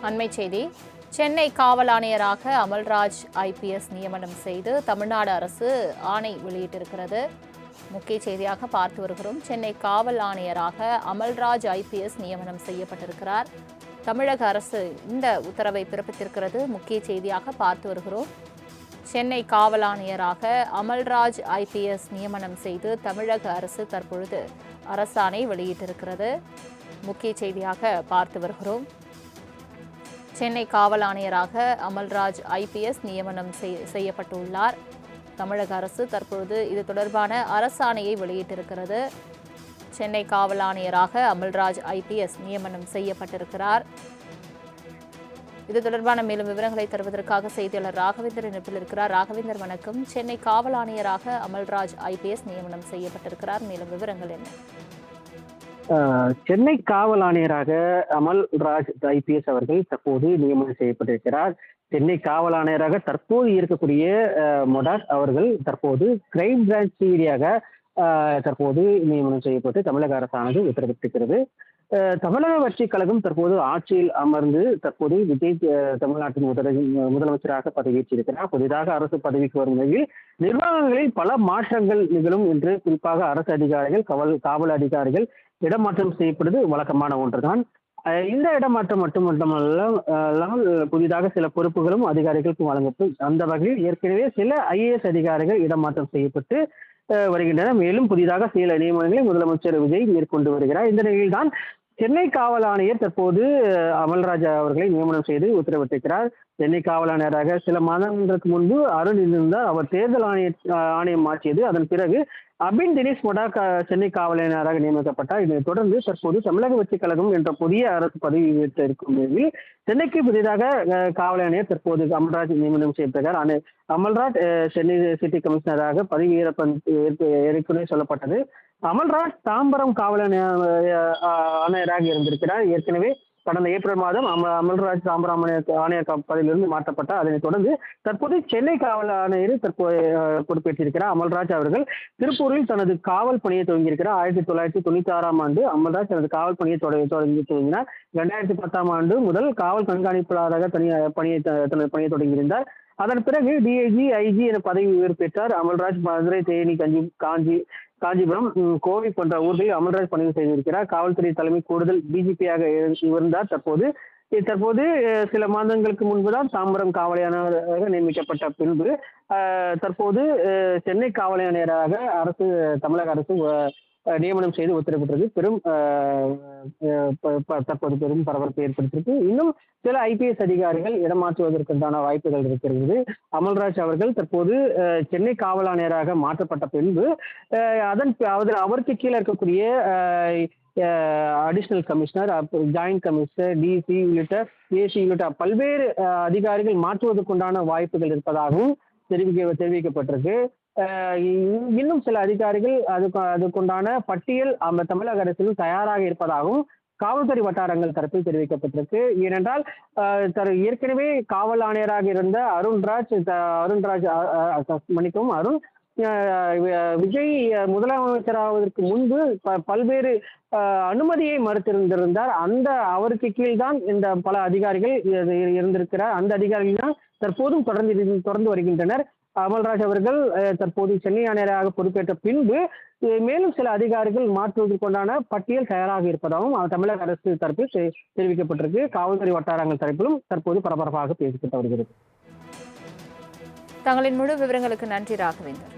அண்மை செய்தி. சென்னை காவல் ஆணையராக அமல்ராஜ் ஐபிஎஸ் நியமனம் செய்து தமிழ்நாடு அரசு ஆணை வெளியிட்டிருக்கிறது. முக்கிய செய்தியாக பார்த்து வருகிறோம். சென்னை காவல் ஆணையராக அமல்ராஜ் ஐபிஎஸ் நியமனம் செய்யப்பட்டிருக்கிறார். தமிழக அரசு இந்த உத்தரவை பிறப்பித்திருக்கிறது. முக்கிய செய்தியாக பார்த்து வருகிறோம். சென்னை காவல் ஆணையராக அமல்ராஜ் ஐபிஎஸ் நியமனம் செய்து தமிழக அரசு தற்பொழுது அரசாணை வெளியிட்டிருக்கிறது. முக்கிய செய்தியாக பார்த்து வருகிறோம். சென்னை காவல் ஆணையராக அமல்ராஜ் ஐபிஎஸ் நியமனம் செய்யப்பட்டுள்ளார். தமிழக அரசு தற்பொழுது இது தொடர்பான அரசாணையை வெளியிட்டிருக்கிறது. சென்னை காவல் ஆணையராக அமல்ராஜ் ஐபிஎஸ் நியமனம் செய்யப்பட்டிருக்கிறார். இது தொடர்பான மேலும் விவரங்களை தருவதற்காக செய்தியாளர் ராகவேந்தர் இணைப்பில் இருக்கிறார். ராகவேந்தர் வணக்கம். சென்னை காவல் ஆணையராக அமல்ராஜ் ஐபிஎஸ் நியமனம் செய்யப்பட்டிருக்கிறார். மேலும் விவரங்கள் என்ன? சென்னை காவல் ஆணையராக அமல்ராஜ் ஐபிஎஸ் அவர்கள் தற்போது நியமனம் செய்யப்பட்டிருக்கிறார். சென்னை காவல் ஆணையராக தற்போது இருக்கக்கூடிய மொடாக் அவர்கள் தற்போது கிரைம் பிரான்ச் சிஐடியாக தற்போது நியமனம் செய்யப்பட்டு தமிழக அரசானது உத்தரவிட்டிருக்கிறது. தமிழக வெற்றிக் கழகம் தற்போது ஆட்சியில் அமர்ந்து தற்போது விஜய் தமிழ்நாட்டின் முதலமைச்சராக பதவியேற்றிருக்கிறார். புதிதாக அரசு பதவிக்கு வரும் நிலையில் நிர்வாகங்களில் பல மாற்றங்கள் நிகழும் என்று குறிப்பாக அரசு அதிகாரிகள் காவல் அதிகாரிகள் இடமாற்றம் செய்யப்படுவது வழக்கமான ஒன்றுதான். இந்த இடமாற்றம் மட்டுமல்லாமல் புதிதாக சில பொறுப்புகளும் அதிகாரிகளுக்கும் வழங்கப்படும். அந்த வகையில் ஏற்கனவே சில ஐஏஎஸ் அதிகாரிகள் இடமாற்றம் செய்யப்பட்டு வருகின்றனர். மேலும் புதிதாக சில நியமனங்களை முதலமைச்சர் விஜய் மேற்கொண்டு வருகிறார். இந்த நிலையில்தான் சென்னை காவல் ஆணையர் தற்போது அமல்ராஜ் அவர்களை நியமனம் செய்து உத்தரவிட்டிருக்கிறார். சென்னை காவல் ஆணையராக சில மாதங்களுக்கு முன்பு அருண் இருந்தார். அவர் தேர்தல் ஆணையம் மாற்றியது. அதன் பிறகு அபின் தினேஷ் மொடாக் சென்னை காவல் ஆணையராக நியமிக்கப்பட்டார். இதனைத் தொடர்ந்து தற்போது தமிழக வெற்றிக் கழகம் என்ற புதிய அரசு பதவி இருக்கும் நிலையில் சென்னைக்கு புதிதாக காவல் ஆணையர் தற்போது அமல்ராஜ் நியமனம் செய்யப்பட்டார். அமல்ராஜ் சென்னை சிட்டி கமிஷனராக பதவி ஏற்கனவே சொல்லப்பட்டது. அமல்ராஜ் தாம்பரம் காவல் ஆணையராக இருந்திருக்கிறார். ஏற்கனவே கடந்த ஏப்ரல் மாதம் அமல்ராஜ் தாம்பரம் ஆணையர் பதவியிலிருந்து மாற்றப்பட்டார். அதனைத் தொடர்ந்து தற்போது சென்னை காவல் ஆணையர் தற்போது பொறுப்பேற்றிருக்கிறார். அமல்ராஜ் அவர்கள் திருப்பூரில் தனது காவல் பணியை தொடங்கியிருக்கிறார். 1996ஆம் ஆண்டு அமல்ராஜ் தனது காவல் பணியை துவங்கினார். 2010ஆம் ஆண்டு முதல் காவல் கண்காணிப்பாளராக தனது பணியை தொடங்கியிருந்தார். அதன் பிறகு டிஐஜி, ஐஜி என பதவி உயர்வு பெற்றார். அமல்ராஜ் மதுரை, தேனி, காஞ்சிபுரம், கோவை போன்ற ஊர்களில் அமல்ராஜ் பணிவு செய்திருக்கிறார். காவல்துறை தலைமை கூடுதல் டிஜிபியாக இருந்தார். தற்போது சில மாதங்களுக்கு முன்புதான் தாம்பரம் காவல் ஆணையராக நியமிக்கப்பட்ட பின்பு தற்போது சென்னை காவல் ஆணையராக தமிழக அரசு நியமனம் செய்து உத்தரவிட்டது தற்போது பெரும் பரபரப்பை ஏற்படுத்தியிருக்கு. இன்னும் சில ஐபிஎஸ் அதிகாரிகள் இடமாற்றுவதற்கான வாய்ப்புகள் இருக்கிறது. அமல்ராஜ் அவர்கள் தற்போது சென்னை காவல் ஆணையராக மாற்றப்பட்ட பின்பு அவருக்கு கீழே இருக்கக்கூடிய additional commissioner, joint commissioner, DC உள்ளிட்ட ஏசி உள்ளிட்ட பல்வேறு அதிகாரிகள் மாற்றுவதற்குண்டான வாய்ப்புகள் இருப்பதாகவும் தெரிவிக்கப்பட்டிருக்கு. இன்னும் சில அதிகாரிகள் அதுக்குண்டான பட்டியல் தமிழக அரசிலும் தயாராக இருப்பதாகவும் காவல்துறை வட்டாரங்கள் தரப்பில் தெரிவிக்கப்பட்டிருக்கு. ஏனென்றால் ஏற்கனவே காவல் ஆணையராக இருந்த அருண் விஜய் முதலமைச்சராவதற்கு முன்பு பல்வேறு அனுமதியை மறுத்திருந்திருந்தார். அவருக்கு கீழ்தான் இந்த பல அதிகாரிகள் இருந்திருக்கிறார். அந்த அதிகாரிகள் தான் தற்போதும் தொடர்ந்து வருகின்றனர். அமல்ராஜ் அவர்கள் தற்போது சென்னை ஆணையராக பொறுப்பேற்ற பின்பு மேலும் சில அதிகாரிகள் மாற்றுவதற்குண்டான பட்டியல் தயாராக இருப்பதாகவும் தமிழக அரசு தரப்பில் தெரிவிக்கப்பட்டிருக்கு. காவல்துறை வட்டாரங்கள் தரப்பிலும் தற்போது பரபரப்பாக பேசப்பட்டு வருகிறது. தங்களின் முழு விவரங்களுக்கு நன்றி ராகவேந்தர்.